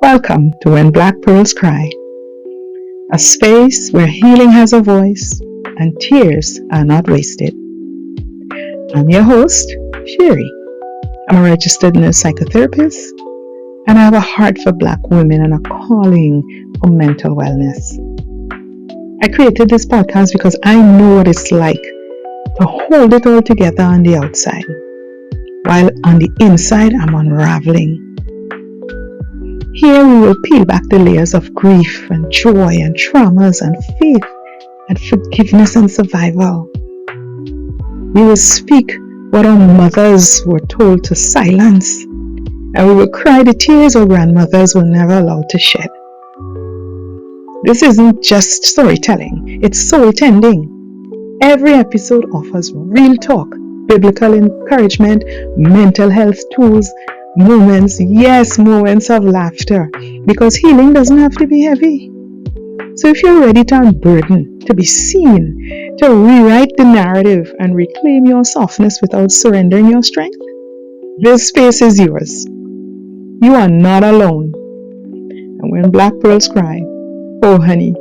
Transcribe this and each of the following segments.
Welcome to When Black Pearls Cry, a space where healing has a voice and tears are not wasted. I'm your host, Cherrie. I'm a registered nurse psychotherapist, and I have a heart for Black women and a calling for mental wellness. I created this podcast because I know what it's like to hold it all together on the outside, while on the inside I'm unraveling. Here we will peel back the layers of grief and joy and traumas and faith and forgiveness and survival. We will speak what our mothers were told to silence, and we will cry the tears our grandmothers were never allowed to shed. This isn't just storytelling, it's soul tending. Every episode offers real talk, biblical encouragement, mental health tools, moments of laughter, because healing doesn't have to be heavy. So if you're ready to unburden, to be seen, to rewrite the narrative and reclaim your softness without surrendering your strength, this space is yours. You are not alone. And when Black Pearls cry, oh honey,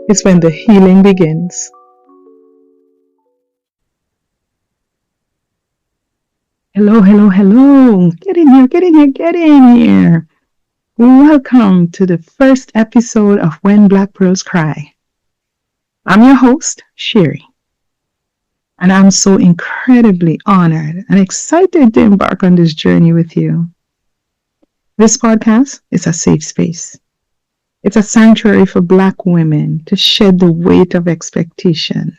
it's when the healing begins. Hello. Get in here. Welcome to the first episode of When Black Pearls Cry. I'm your host, Cherrie. And I'm so incredibly honored and excited to embark on this journey with you. This podcast is a safe space. It's a sanctuary for Black women to shed the weight of expectation,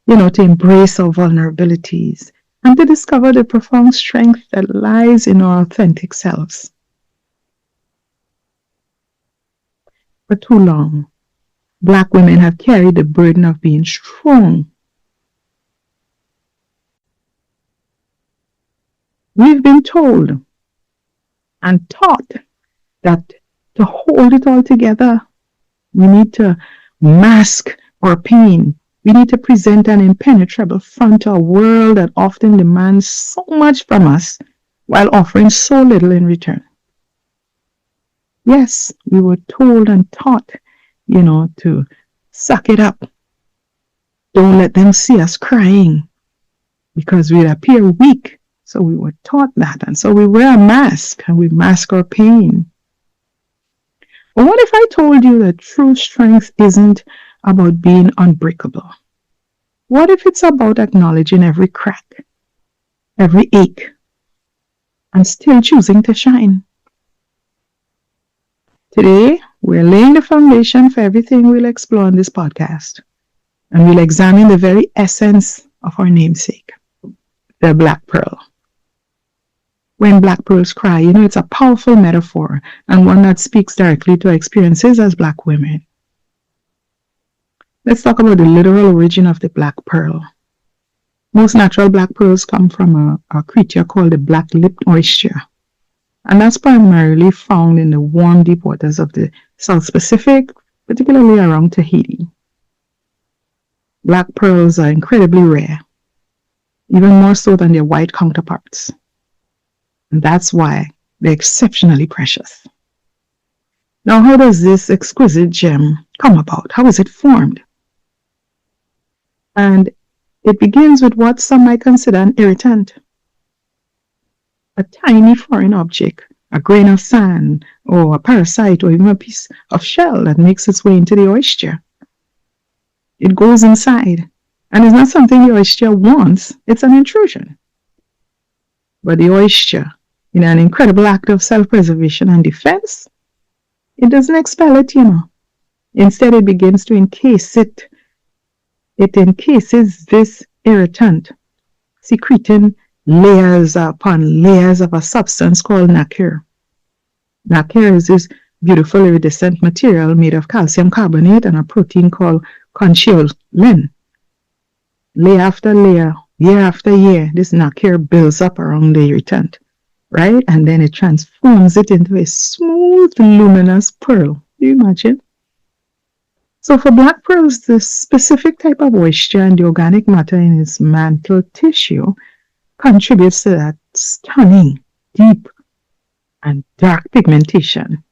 to embrace our vulnerabilities, and to discover the profound strength that lies in our authentic selves. For too long, Black women have carried the burden of being strong. We've been told and taught that to hold it all together, we need to mask our pain. We need to present an impenetrable front to a world that often demands so much from us while offering so little in return. Yes, we were told and taught, to suck it up. Don't let them see us crying because we'd appear weak. So we were taught that. And so we wear a mask and we mask our pain. But what if I told you that true strength isn't about being unbreakable? What if it's about acknowledging every crack, every ache, and still choosing to shine? Today, we're laying the foundation for everything we'll explore in this podcast, and we'll examine the very essence of our namesake, the Black Pearl. When Black Pearls cry, it's a powerful metaphor and one that speaks directly to our experiences as Black women. Let's talk about the literal origin of the black pearl. Most natural black pearls come from a creature called the black-lipped oyster. And that's primarily found in the warm, deep waters of the South Pacific, particularly around Tahiti. Black pearls are incredibly rare, even more so than their white counterparts. And that's why they're exceptionally precious. Now, how does this exquisite gem come about? How is it formed? And it begins with what some might consider an irritant. A tiny foreign object, a grain of sand, or a parasite, or even a piece of shell that makes its way into the oyster. It goes inside, and it's not something the oyster wants, it's an intrusion. But the oyster, in an incredible act of self-preservation and defense, it doesn't expel it, Instead, it begins to encase it. It encases this irritant, secreting layers upon layers of a substance called nacre. Nacre is this beautiful iridescent material made of calcium carbonate and a protein called conchiolin. Layer after layer, year after year, this nacre builds up around the irritant, right? And then it transforms it into a smooth, luminous pearl. Do you imagine? So for black pearls, the specific type of oyster and the organic matter in its mantle tissue contributes to that stunning, deep, and dark pigmentation.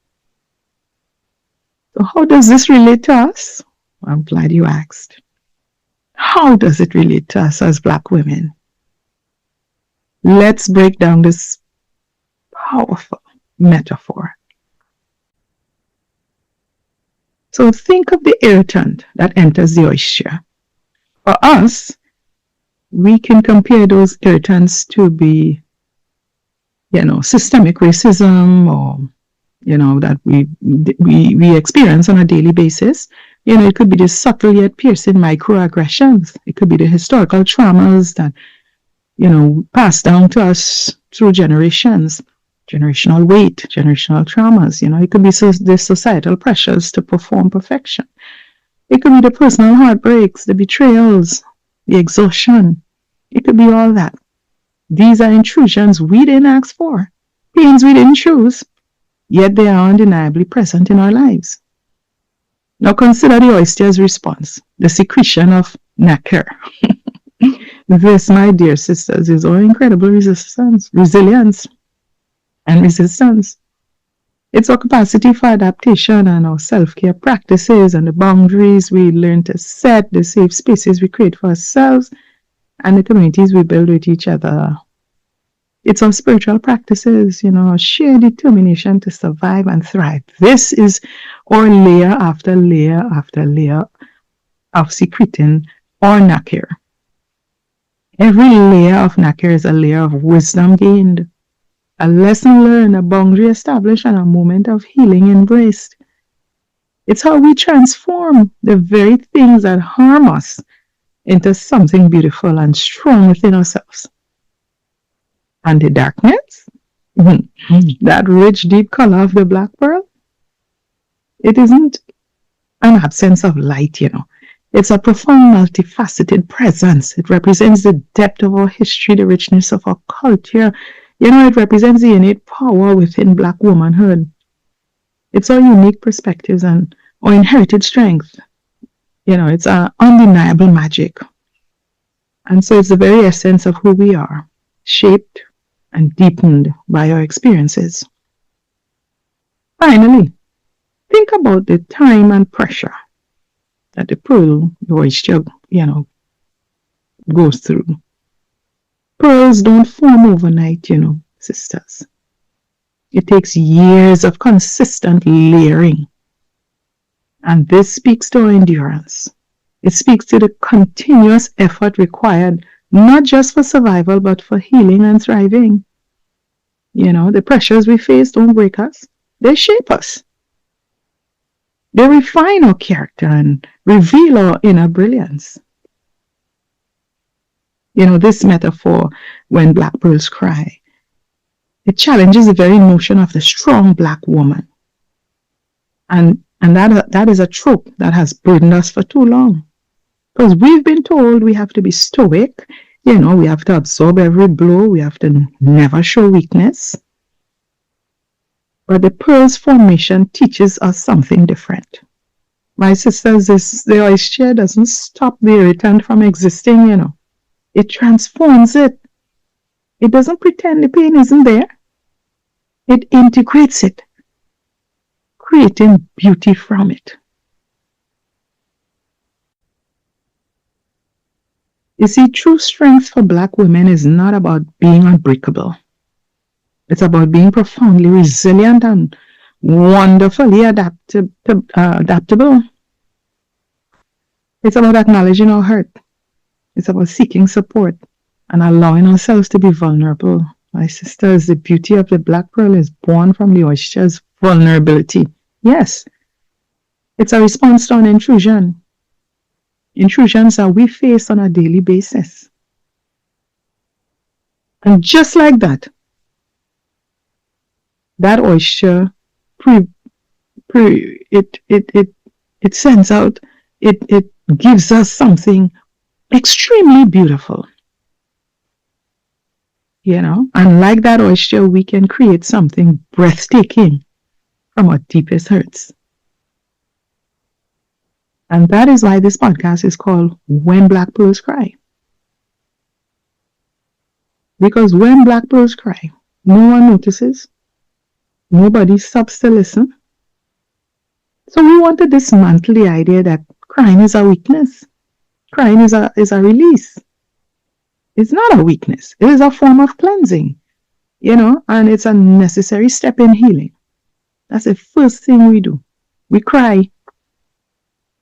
So how does this relate to us? I'm glad you asked. How does it relate to us as Black women? Let's break down this powerful metaphor. So think of the irritant that enters the oyster. For us, we can compare those irritants to be, systemic racism, or, that we experience on a daily basis. It could be the subtle yet piercing microaggressions. It could be the historical traumas that, passed down to us through generations, generational weight, generational traumas. It could be the societal pressures to perform perfection. It could be the personal heartbreaks, the betrayals, the exhaustion. It could be all that. These are intrusions we didn't ask for, pains we didn't choose, yet they are undeniably present in our lives. Now consider the oyster's response, the secretion of nacre. This, my dear sisters, is our incredible resilience, and resistance. It's our capacity for adaptation and our self-care practices and the boundaries we learn to set, the safe spaces we create for ourselves, and the communities we build with each other. It's our spiritual practices, our sheer determination to survive and thrive. This is our layer after layer after layer of secreting or nacre. Every layer of nacre is a layer of wisdom gained, a lesson learned, a boundary established, and a moment of healing embraced. It's how we transform the very things that harm us into something beautiful and strong within ourselves. And the darkness, that rich, deep color of the black pearl, it isn't an absence of light, It's a profound, multifaceted presence. It represents the depth of our history, the richness of our culture. It represents the innate power within Black womanhood. It's our unique perspectives and our inherited strength. It's our undeniable magic. And so it's the very essence of who we are, shaped and deepened by our experiences. Finally, think about the time and pressure that the pearl, the oyster, goes through. Pearls don't form overnight, sisters. It takes years of consistent layering. And this speaks to our endurance. It speaks to the continuous effort required, not just for survival, but for healing and thriving. The pressures we face don't break us. They shape us. They refine our character and reveal our inner brilliance. This metaphor, when Black pearls cry, it challenges the very notion of the strong Black woman. And that is a trope that has burdened us for too long. Because we've been told we have to be stoic, we have to absorb every blow, we have to never show weakness. But the pearl's formation teaches us something different. My sisters, the oyster doesn't stop the irritant from existing, It transforms it. It doesn't pretend the pain isn't there. It integrates it, creating beauty from it. You see, true strength for Black women is not about being unbreakable. It's about being profoundly resilient and wonderfully adaptable. It's about acknowledging our hurt. It's about seeking support and allowing ourselves to be vulnerable. My sisters, the beauty of the Black pearl is born from the oyster's vulnerability. Yes, it's a response to an intrusion. Intrusions that we face on a daily basis. And just like that oyster, it sends out, it gives us something extremely beautiful. And like that oyster, we can create something breathtaking from our deepest hurts. And that is why this podcast is called When Black Pearls Cry. Because when Black pearls cry, no one notices. Nobody stops to listen. So we want to dismantle the idea that crying is a weakness. Crying is a release. It's not a weakness. It is a form of cleansing, and it's a necessary step in healing. That's the first thing we do. We cry,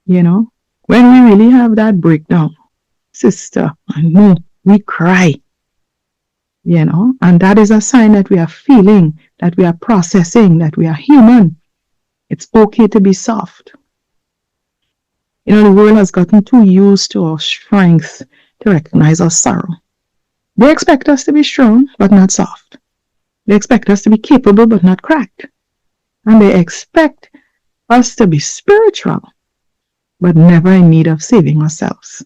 when we really have that breakdown. Sister, I know, we cry, and that is a sign that we are feeling, that we are processing, that we are human. It's okay to be soft. The world has gotten too used to our strength to recognize our sorrow. They expect us to be strong, but not soft. They expect us to be capable, but not cracked. And they expect us to be spiritual, but never in need of saving ourselves.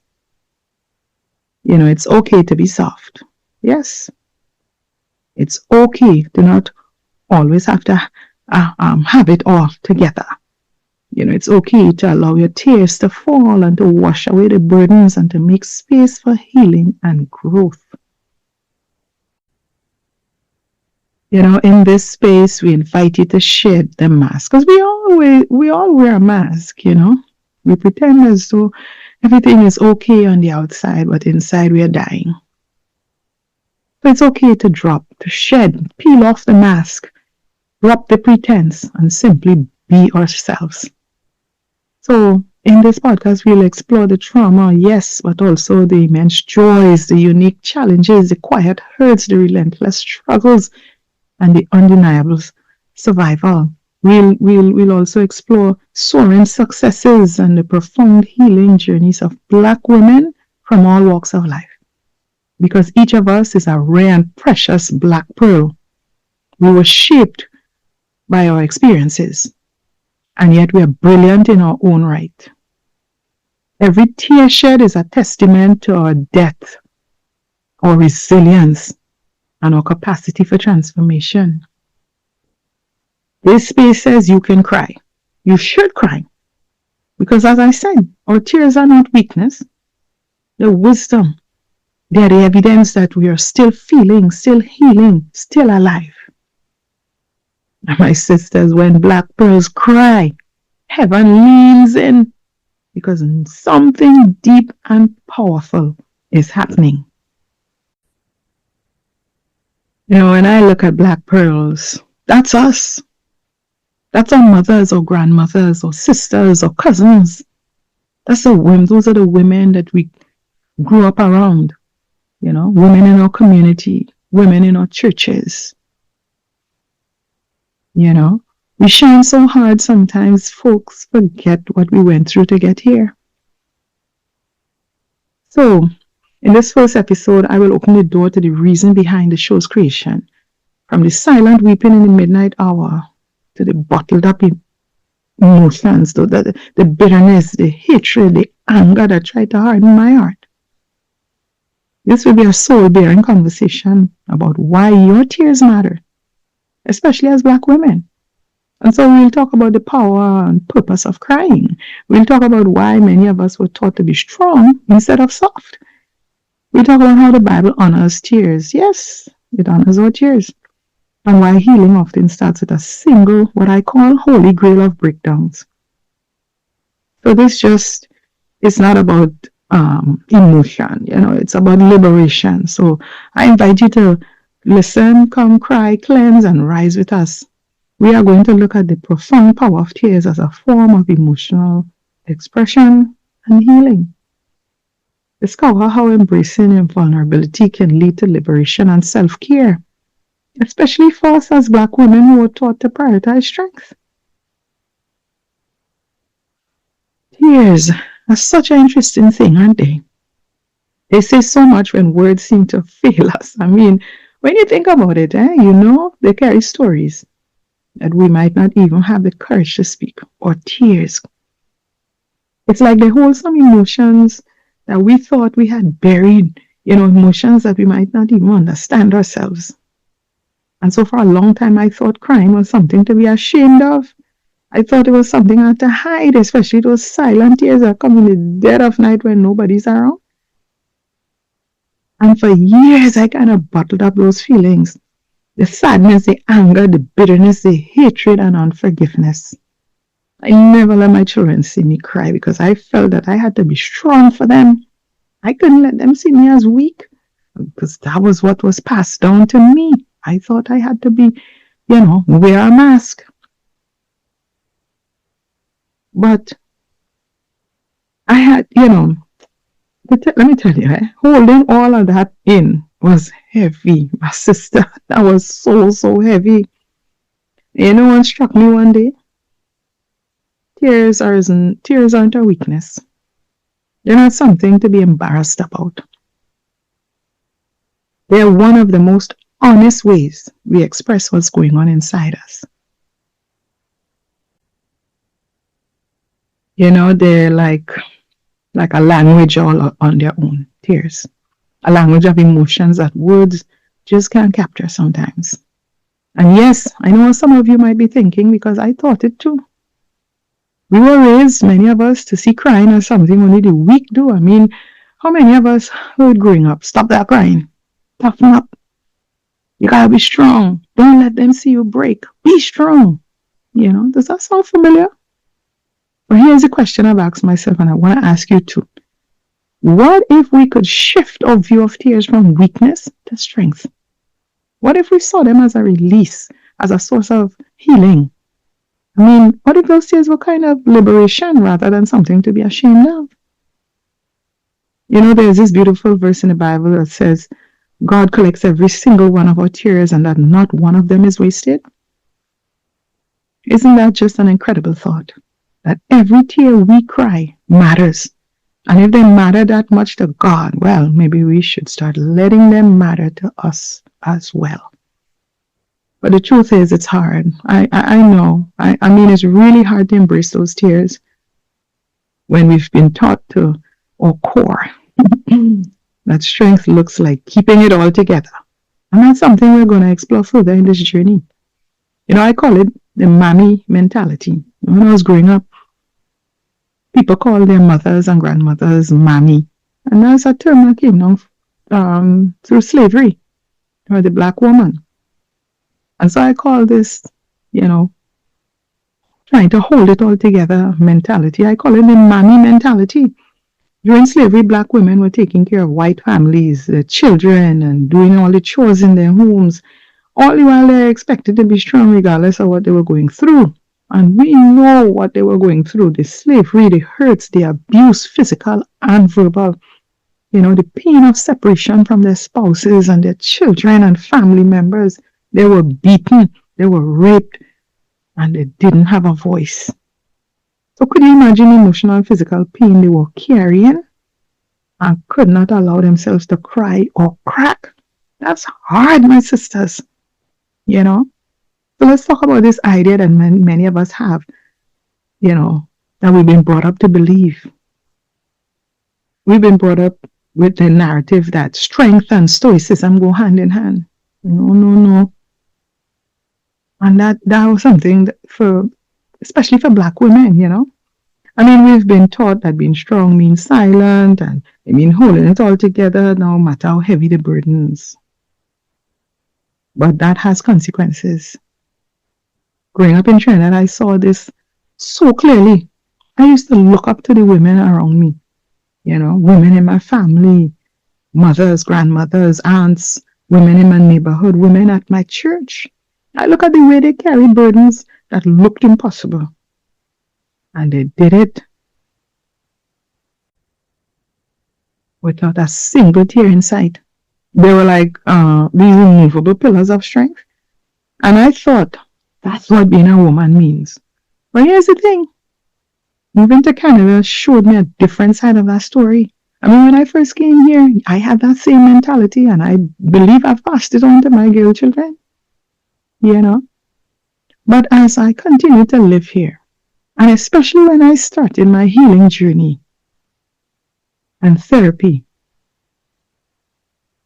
It's okay to be soft. Yes. It's okay to not always have to have it all together. It's okay to allow your tears to fall and to wash away the burdens and to make space for healing and growth. In this space, we invite you to shed the mask, because we all wear a mask, We pretend as though everything is okay on the outside, but inside we are dying. So it's okay to drop, to shed, peel off the mask, drop the pretense, and simply be ourselves. So in this podcast, we'll explore the trauma, yes, but also the immense joys, the unique challenges, the quiet hurts, the relentless struggles, and the undeniable survival. We'll also explore soaring successes and the profound healing journeys of Black women from all walks of life. Because each of us is a rare and precious Black pearl. We were shaped by our experiences, and yet we are brilliant in our own right. Every tear shed is a testament to our depth, our resilience, and our capacity for transformation. This space says you can cry. You should cry. Because as I said, our tears are not weakness. They're wisdom. They're the evidence that we are still feeling, still healing, still alive. And my sisters, when Black pearls cry, heaven leans in, because something deep and powerful is happening. When I look at Black pearls, that's us. That's our mothers or grandmothers or sisters or cousins. Those are the women that we grew up around. Women in our community, women in our churches. We shine so hard sometimes folks forget what we went through to get here. So, in this first episode, I will open the door to the reason behind the show's creation. From the silent weeping in the midnight hour to the bottled up emotions, to the bitterness, the hatred, the anger that tried to harden my heart. This will be a soul-bearing conversation about why your tears matter, especially as Black women. And so we'll talk about the power and purpose of crying. We'll talk about why many of us were taught to be strong instead of soft. We'll talk about how the Bible honors tears. Yes, it honors our tears. And why healing often starts with a single, what I call, holy grail of breakdowns. So this it's not about emotion, it's about liberation. So I invite you to listen, come, cry, cleanse, and rise with us. We are going to look at the profound power of tears as a form of emotional expression and healing. Discover how embracing vulnerability can lead to liberation and self-care, especially for us as Black women who are taught to prioritize strength. Tears are such an interesting thing, aren't they? They say so much when words seem to fail us. I mean, when you think about it, they carry stories that we might not even have the courage to speak, or tears. It's like they hold some emotions that we thought we had buried, emotions that we might not even understand ourselves. And so for a long time, I thought crying was something to be ashamed of. I thought it was something I had to hide, especially those silent tears that come in the dead of night when nobody's around. And for years, I kind of bottled up those feelings. The sadness, the anger, the bitterness, the hatred, and unforgiveness. I never let my children see me cry because I felt that I had to be strong for them. I couldn't let them see me as weak because that was what was passed down to me. I thought I had to be, wear a mask. But I had, let me tell you, holding all of that in was heavy, my sister. That was so, so heavy. You know what struck me one day? Tears aren't a weakness. They're not something to be embarrassed about. They're one of the most honest ways we express what's going on inside us. They're like a language all on their own, tears. A language of emotions that words just can't capture sometimes. And yes, I know some of you might be thinking, because I thought it too. We were raised, many of us, to see crying as something only the weak do. I mean, how many of us heard growing up, stop that crying, toughen up. You gotta be strong. Don't let them see you break. Be strong. Does that sound familiar? Well, here's a question I've asked myself, and I want to ask you too. What if we could shift our view of tears from weakness to strength? What if we saw them as a release, as a source of healing? I mean, what if those tears were kind of liberation rather than something to be ashamed of? There's this beautiful verse in the Bible that says, God collects every single one of our tears and that not one of them is wasted. Isn't that just an incredible thought? That every tear we cry matters. And if they matter that much to God, well, maybe we should start letting them matter to us as well. But the truth is, it's hard. I know. I mean, it's really hard to embrace those tears when we've been taught to our core that strength looks like keeping it all together. And that's something we're going to explore further in this journey. I call it the mommy mentality. When I was growing up, people call their mothers and grandmothers mommy. And that's a term that came down through slavery, or the black woman. And so I call this, trying to hold it all together mentality. I call it the mommy mentality. During slavery, black women were taking care of white families, their children, and doing all the chores in their homes, all the while they're expected to be strong regardless of what they were going through. And we know what they were going through, the slavery, the hurts, the abuse, physical and verbal. The pain of separation from their spouses and their children and family members. They were beaten, they were raped, and they didn't have a voice. So could you imagine the emotional and physical pain they were carrying and could not allow themselves to cry or crack? That's hard, my sisters. So let's talk about this idea that many of us have, that we've been brought up to believe. We've been brought up with the narrative that strength and stoicism go hand in hand. No. And that was something that especially for black women, I mean, we've been taught that being strong means silent and it means holding it all together no matter how heavy the burdens. But that has consequences. Growing up in Trinidad, I saw this so clearly. I used to look up to the women around me, women in my family, mothers, grandmothers, aunts, women in my neighborhood, women at my church. I look at the way they carry burdens that looked impossible. And they did it without a single tear in sight. They were like these immovable pillars of strength. And I thought, that's what being a woman means. But here's the thing. Moving to Canada showed me a different side of that story. I mean, when I first came here, I had that same mentality, and I believe I've passed it on to my girl children. But as I continue to live here, and especially when I started my healing journey and therapy,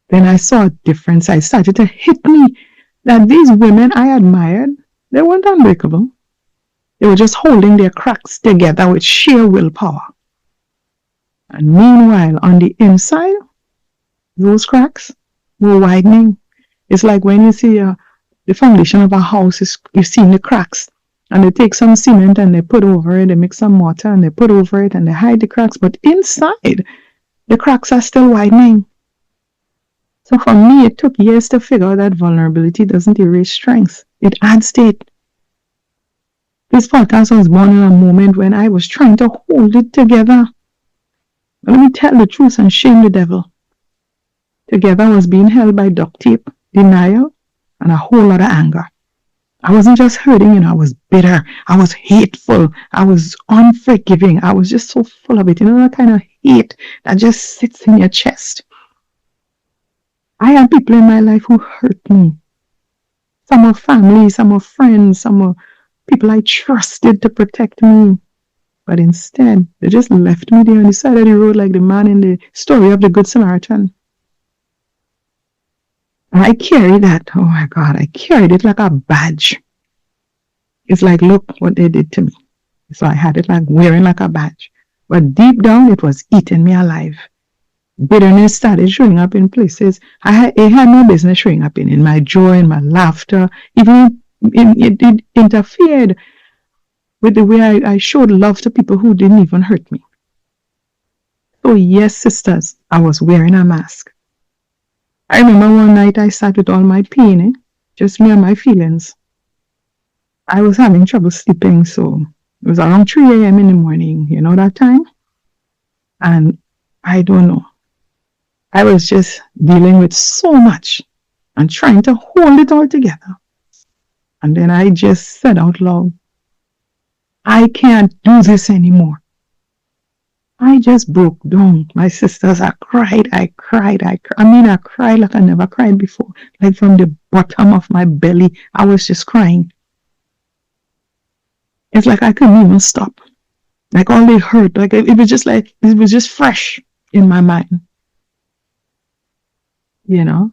then I saw a difference. It started to hit me that these women I admired, they weren't unbreakable. They were just holding their cracks together with sheer willpower. And meanwhile, on the inside, those cracks were widening. It's like when you see the foundation of a house, you've seen the cracks. And they take some cement and they put over it, they mix some water and they put over it and they hide the cracks. But inside, the cracks are still widening. So for me, it took years to figure out that vulnerability doesn't erase strength. It adds to it. This podcast was born in a moment when I was trying to hold it together. But let me tell the truth and shame the devil. Together was being held by duct tape, denial, and a whole lot of anger. I wasn't just hurting, I was bitter. I was hateful. I was unforgiving. I was just so full of it. That kind of hate that just sits in your chest. I had people in my life who hurt me. Some are family, some are friends, some are people I trusted to protect me. But instead, they just left me there on the side of the road like the man in the story of the Good Samaritan. And I carried that, oh my God, I carried it like a badge. It's like, look what they did to me. So I had it like wearing like a badge. But deep down, it was eating me alive. Bitterness started showing up in places it had no business showing up in my joy, in my laughter. Even it interfered with the way I showed love to people who didn't even hurt me. So yes, sisters, I was wearing a mask. I remember one night I sat with all my pain, just me and my feelings. I was having trouble sleeping, so it was around 3 a.m. in the morning, that time? And I don't know. I was just dealing with so much and trying to hold it all together. And then I just said out loud, I can't do this anymore. I just broke down. My sisters, I cried. I cried like I never cried before. Like from the bottom of my belly, I was just crying. It's like I couldn't even stop. Like all the hurt, it was just fresh in my mind. And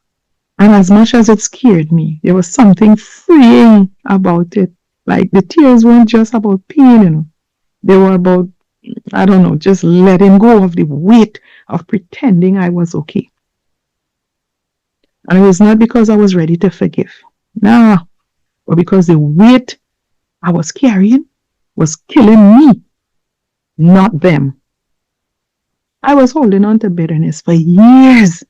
as much as it scared me, there was something freeing about it. Like the tears weren't just about pain, they were about, I don't know, just letting go of the weight of pretending I was okay. And it was not because I was ready to forgive. Nah, but because the weight I was carrying was killing me, not them. I was holding on to bitterness for years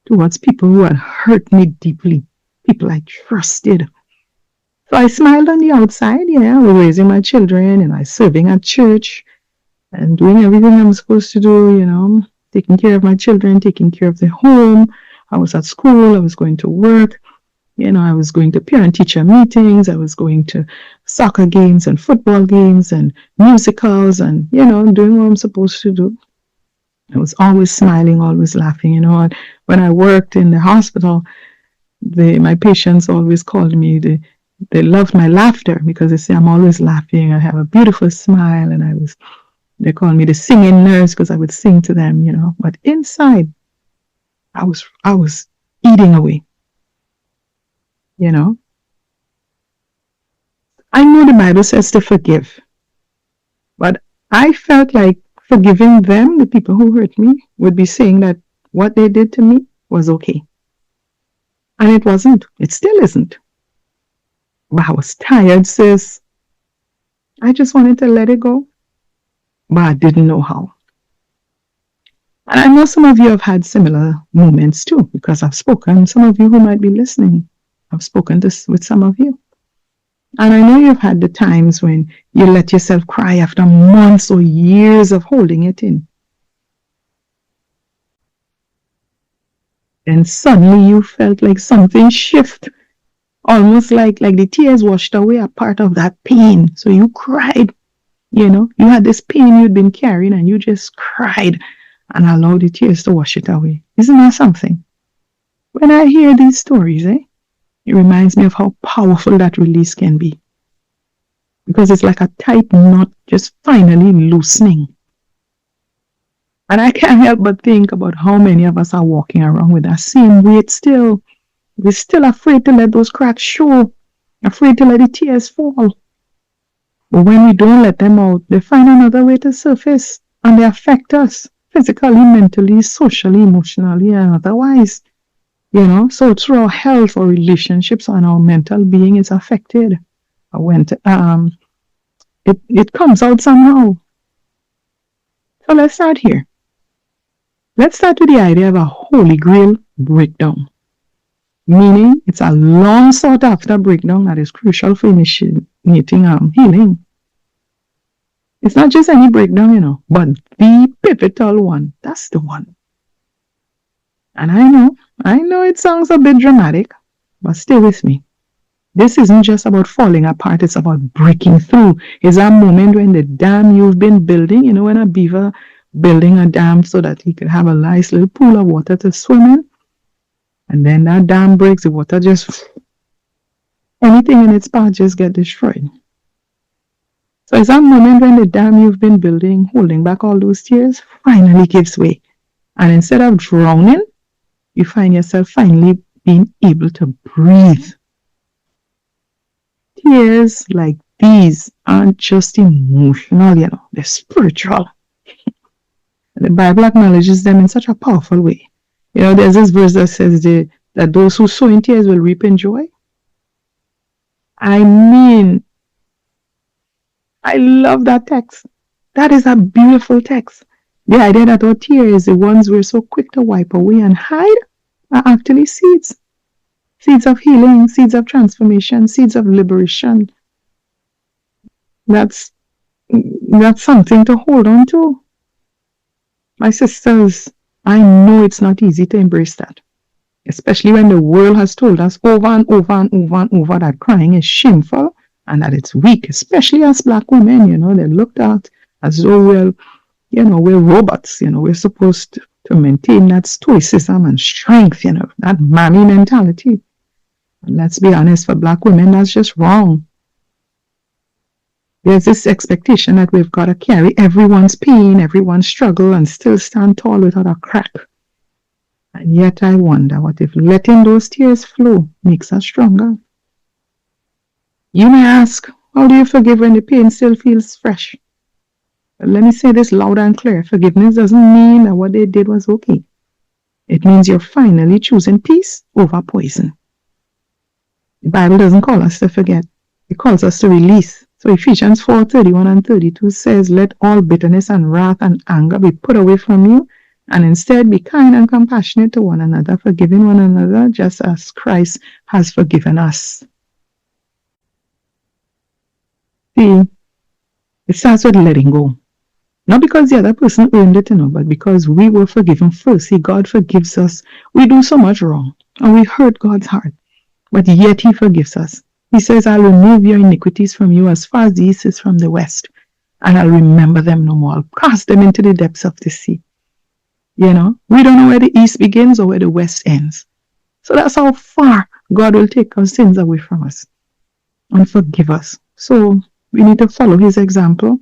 towards people who had hurt me deeply, people I trusted. So I smiled on the outside, I was raising my children and I was serving at church and doing everything I'm supposed to do, taking care of my children, taking care of the home. I was at school, I was going to work, I was going to parent-teacher meetings, I was going to soccer games and football games and musicals and, doing what I'm supposed to do. I was always smiling, always laughing, When I worked in the hospital, my patients always called me, they loved my laughter because they say I'm always laughing. I have a beautiful smile, and they called me the singing nurse because I would sing to them, But inside, I was eating away, I know the Bible says to forgive, but I felt like forgiving them, the people who hurt me, would be saying that what they did to me was okay. And it wasn't. It still isn't. But I was tired, sis. I just wanted to let it go. But I didn't know how. And I know some of you have had similar moments too, because I've spoken. Some of you who might be listening, I've spoken with some of you. And I know you've had the times when you let yourself cry after months or years of holding it in. And suddenly you felt like something shift, almost like the tears washed away a part of that pain. So you cried, you had this pain you'd been carrying and you just cried and allowed the tears to wash it away. Isn't that something? When I hear these stories, it reminds me of how powerful that release can be. Because it's like a tight knot just finally loosening. And I can't help but think about how many of us are walking around with that same weight still. We're still afraid to let those cracks show, afraid to let the tears fall. But when we don't let them out, they find another way to surface and they affect us physically, mentally, socially, emotionally, and otherwise. So through our health, our relationships, and our mental being is affected. I went, it comes out somehow. So let's start here. Let's start with the idea of a Holy Grail breakdown. Meaning, it's a long sought after breakdown that is crucial for initiating healing. It's not just any breakdown, but the pivotal one. That's the one. And I know it sounds a bit dramatic, but stay with me. This isn't just about falling apart, it's about breaking through. It's a moment when the dam you've been building, when a beaver building a dam so that he could have a nice little pool of water to swim in. And then that dam breaks, the water just, anything in its path just get destroyed. So it's that moment when the dam you've been building, holding back all those tears, finally gives way. And instead of drowning, you find yourself finally being able to breathe. Tears like these aren't just emotional, they're spiritual. The Bible acknowledges them in such a powerful way. There's this verse that says that those who sow in tears will reap in joy. I love that text. That is a beautiful text. The idea that our tears, the ones we're so quick to wipe away and hide, are actually seeds. Seeds of healing, seeds of transformation, seeds of liberation. That's something to hold on to. My sisters, I know it's not easy to embrace that. Especially when the world has told us over and over and over and over that crying is shameful and that it's weak, especially as Black women, they're looked at as though we're robots, we're supposed to maintain that stoicism and strength, that mammy mentality. And let's be honest, for Black women, that's just wrong. There's this expectation that we've got to carry everyone's pain, everyone's struggle, and still stand tall without a crack. And yet I wonder, what if letting those tears flow makes us stronger? You may ask, how do you forgive when the pain still feels fresh? But let me say this loud and clear. Forgiveness doesn't mean that what they did was okay. It means you're finally choosing peace over poison. The Bible doesn't call us to forget. It calls us to release. So Ephesians 4:31 and 32 says, let all bitterness and wrath and anger be put away from you, and instead be kind and compassionate to one another, forgiving one another just as Christ has forgiven us. See, it starts with letting go. Not because the other person earned it, but because we were forgiven first. See, God forgives us. We do so much wrong, and we hurt God's heart, but yet He forgives us. He says, I'll remove your iniquities from you as far as the east is from the west, and I'll remember them no more. I'll cast them into the depths of the sea. We don't know where the east begins or where the west ends. So that's how far God will take our sins away from us and forgive us. So we need to follow His example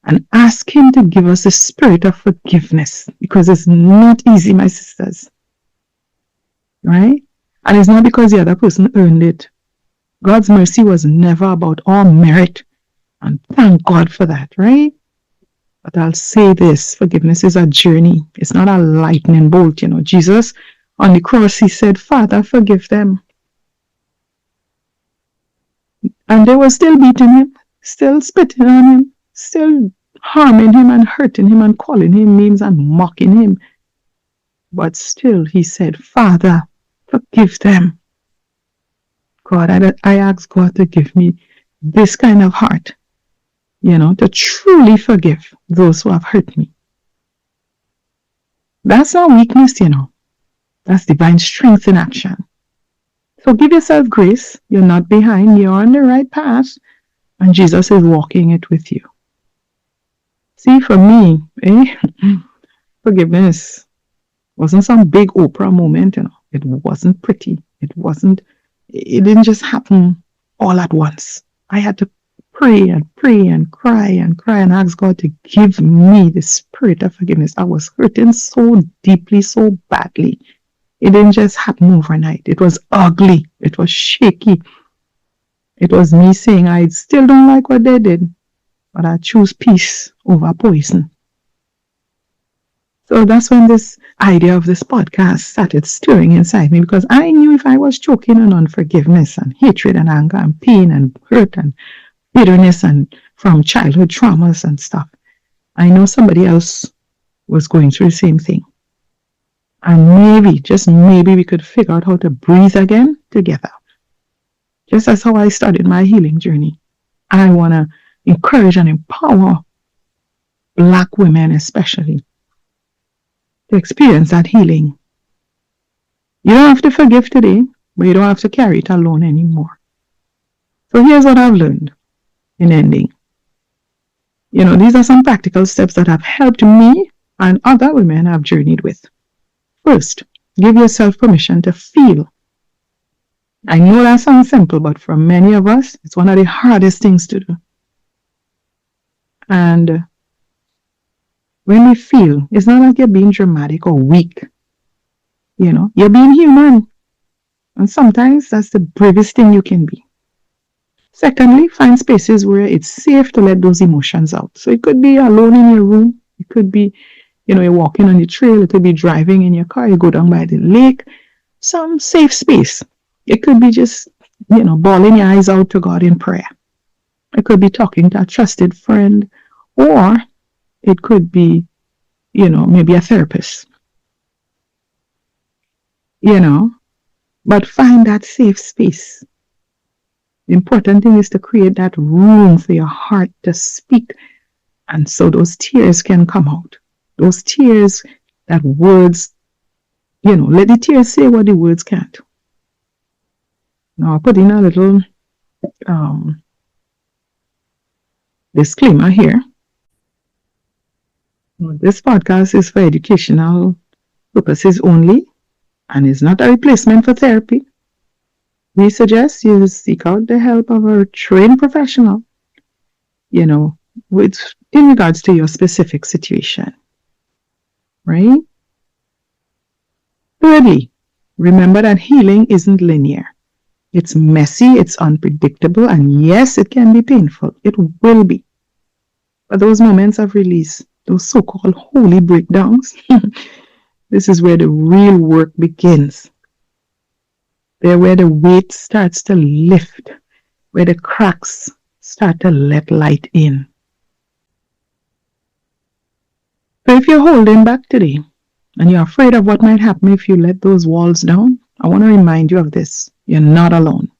and ask Him to give us the spirit of forgiveness, because it's not easy, my sisters. Right? And it's not because the other person earned it. God's mercy was never about our merit, and thank God for that, right? But I'll say this, forgiveness is a journey. It's not a lightning bolt, Jesus, on the cross, He said, Father, forgive them. And they were still beating Him, still spitting on Him, still harming Him and hurting Him and calling Him names and mocking Him. But still, He said, Father, forgive them. God, I ask God to give me this kind of heart, to truly forgive those who have hurt me. That's not weakness, That's divine strength in action. So give yourself grace. You're not behind. You're on the right path. And Jesus is walking it with you. See, for me, forgiveness wasn't some big Oprah moment, It wasn't pretty. It didn't just happen all at once. I had to pray and pray and cry and ask God to give me the spirit of forgiveness. I was hurting so deeply, so badly. It didn't just happen overnight. It was ugly. It was shaky. It was me saying, I still don't like what they did, but I choose peace over poison. So that's when this idea of this podcast started stirring inside me, because I knew if I was choking on unforgiveness and hatred and anger and pain and hurt and bitterness and from childhood traumas and stuff, I know somebody else was going through the same thing. And maybe, just maybe, we could figure out how to breathe again together. Just as how I started my healing journey, I want to encourage and empower Black women especially to experience that healing. You don't have to forgive today, but you don't have to carry it alone anymore. So here's what I've learned in ending. These are some practical steps that have helped me and other women I've journeyed with. First, give yourself permission to feel. I know that sounds simple, but for many of us, it's one of the hardest things to do. And when we feel, it's not like you're being dramatic or weak. You're being human. And sometimes that's the bravest thing you can be. Secondly, find spaces where it's safe to let those emotions out. So it could be alone in your room. It could be, you're walking on the trail. It could be driving in your car. You go down by the lake. Some safe space. It could be just, bawling your eyes out to God in prayer. It could be talking to a trusted friend. Or it could be, maybe a therapist. But find that safe space. The important thing is to create that room for your heart to speak. And so those tears can come out. Those tears, that words, let the tears say what the words can't. Now I'll put in a little disclaimer here. This podcast is for educational purposes only and is not a replacement for therapy. We suggest you seek out the help of a trained professional, in regards to your specific situation, right? Thirdly, remember that healing isn't linear. It's messy, it's unpredictable, and yes, it can be painful. It will be. But those moments of release, those so-called holy breakdowns, this is where the real work begins. They're where the weight starts to lift, where the cracks start to let light in. So if you're holding back today and you're afraid of what might happen if you let those walls down, I want to remind you of this. You're not alone.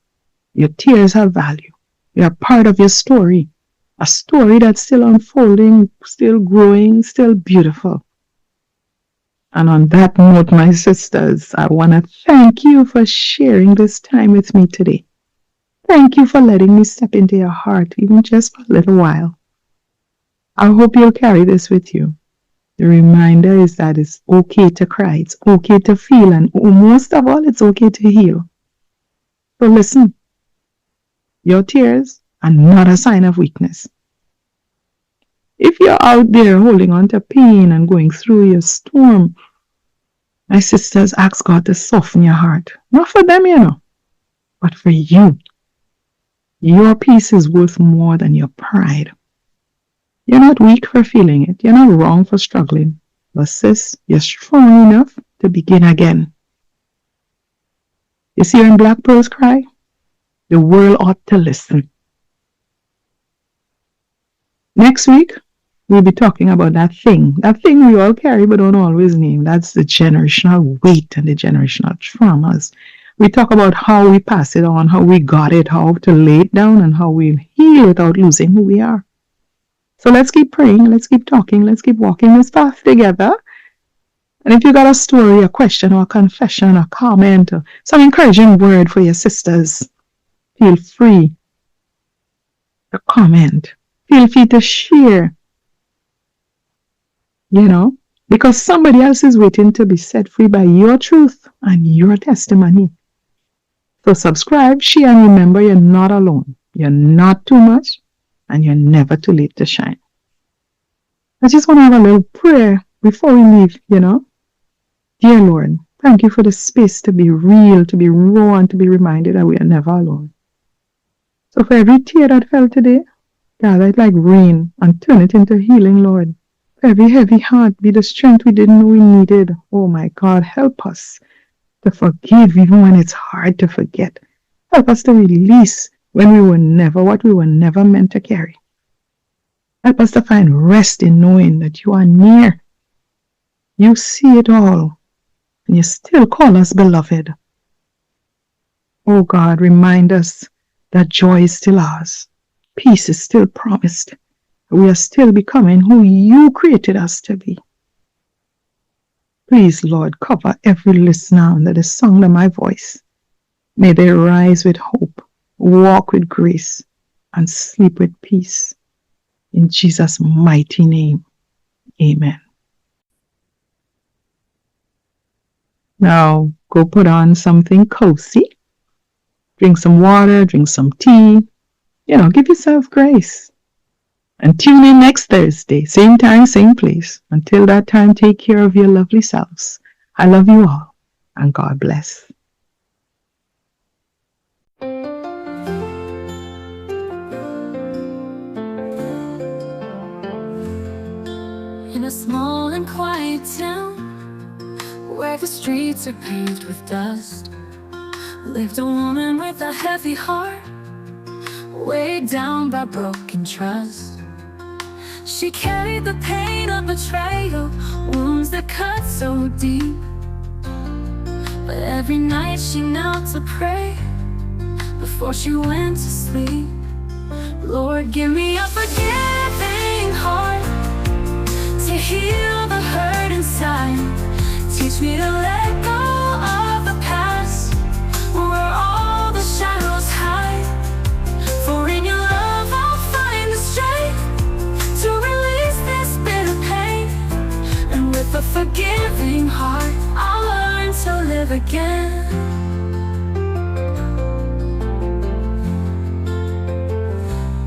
Your tears have value. They are part of your story. A story that's still unfolding, still growing, still beautiful. And on that note, my sisters, I want to thank you for sharing this time with me today. Thank you for letting me step into your heart, even just for a little while. I hope you'll carry this with you. The reminder is that it's okay to cry, it's okay to feel, and most of all, it's okay to heal. So listen, your tears are not a sign of weakness. If you're out there holding on to pain and going through your storm, my sisters, ask God to soften your heart. Not for them, but for you. Your peace is worth more than your pride. You're not weak for feeling it. You're not wrong for struggling. But sis, you're strong enough to begin again. You see, when Black pearls cry, the world ought to listen. Next week, we'll be talking about that thing we all carry but don't always name. That's the generational weight and the generational traumas. We talk about how we pass it on, how we got it, how to lay it down, and how we heal without losing who we are. So let's keep praying, let's keep talking, let's keep walking this path together. And if you got a story, a question, or a confession, a comment, or some encouraging word for your sisters, feel free to comment. Feel free to share. Because somebody else is waiting to be set free by your truth and your testimony. So subscribe, share, and remember you're not alone. You're not too much, and you're never too late to shine. I just want to have a little prayer before we leave, Dear Lord, thank you for the space to be real, to be raw, and to be reminded that we are never alone. So for every tear that fell today, gather it like rain and turn it into healing, Lord. every heavy heart be the strength we didn't know we needed. Oh my God, help us to forgive even when it's hard to forget. Help us to release when we were never what we were never meant to carry. Help us to find rest in knowing that you are near. You see it all, and you still call us beloved. Oh God, remind us that joy is still ours. Peace is still promised. We are still becoming who you created us to be. Please, Lord, cover every listener under the sound of my voice. May they rise with hope, walk with grace, and sleep with peace. In Jesus' mighty name, amen. Now, go put on something cozy. Drink some water, drink some tea. Give yourself grace. And tune in next Thursday, same time, same place. Until that time, take care of your lovely selves. I love you all, and God bless. In a small and quiet town, where the streets are paved with dust, lived a woman with a heavy heart, weighed down by broken trust. She carried the pain of betrayal, wounds that cut so deep. But every night she knelt to pray before she went to sleep. Lord, give me a forgiving heart to heal the hurt inside. Teach me to let go of the past, where all the shadows hide. For in your love I'll find the strength to release this bitter pain. And with a forgiving heart I'll learn to live again.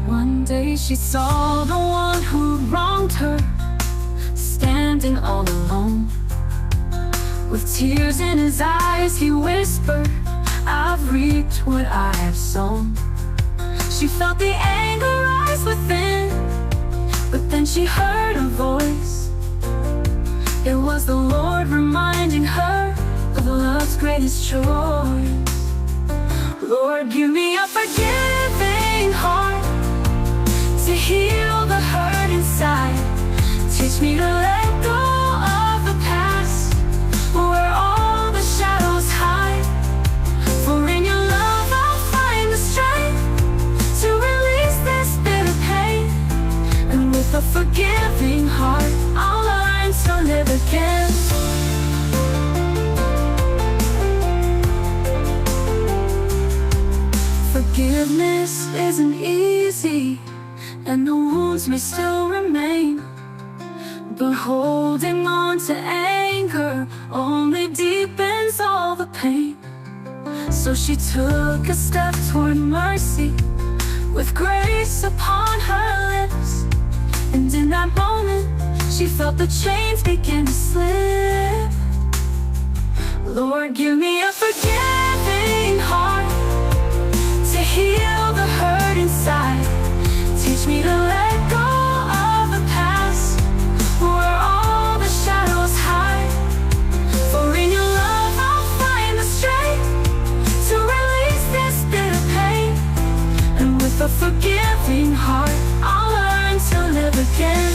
One day she saw the one who wronged her, standing all alone. With tears in his eyes he whispered, I've reaped what I have sown. She felt the anger rise within, but then she heard a voice. It was the Lord reminding her of love's greatest choice. Lord, give me a forgiving heart to heal the hurt inside. Teach me to let go of the past, where all the shadows hide. For in your love I'll find the strength to release this bitter pain. And with a forgiving heart I'll learn to live again. Forgiveness isn't easy, and the wounds may still remain. But holding on to anger only deepens all the pain. So she took a step toward mercy, with grace upon her lips. And in that moment she felt the chains begin to slip. Lord, give me a forgiving heart to heal the hurt inside. Teach me to let go of the past, where all the shadows hide. For in your love I'll find the strength to release this bitter pain. And with a forgiving heart I'll learn to live again.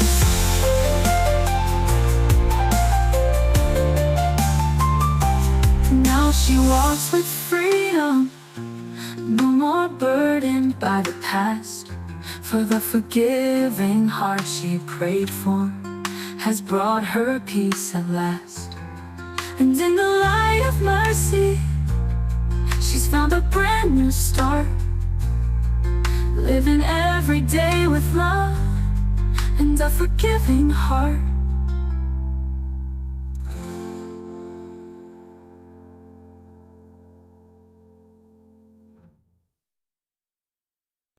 Now she walks with freedom, no more burdened by the past. For the forgiving heart she prayed for has brought her peace at last. And in the light of mercy she's found a brand new start, living every day with love and a forgiving heart.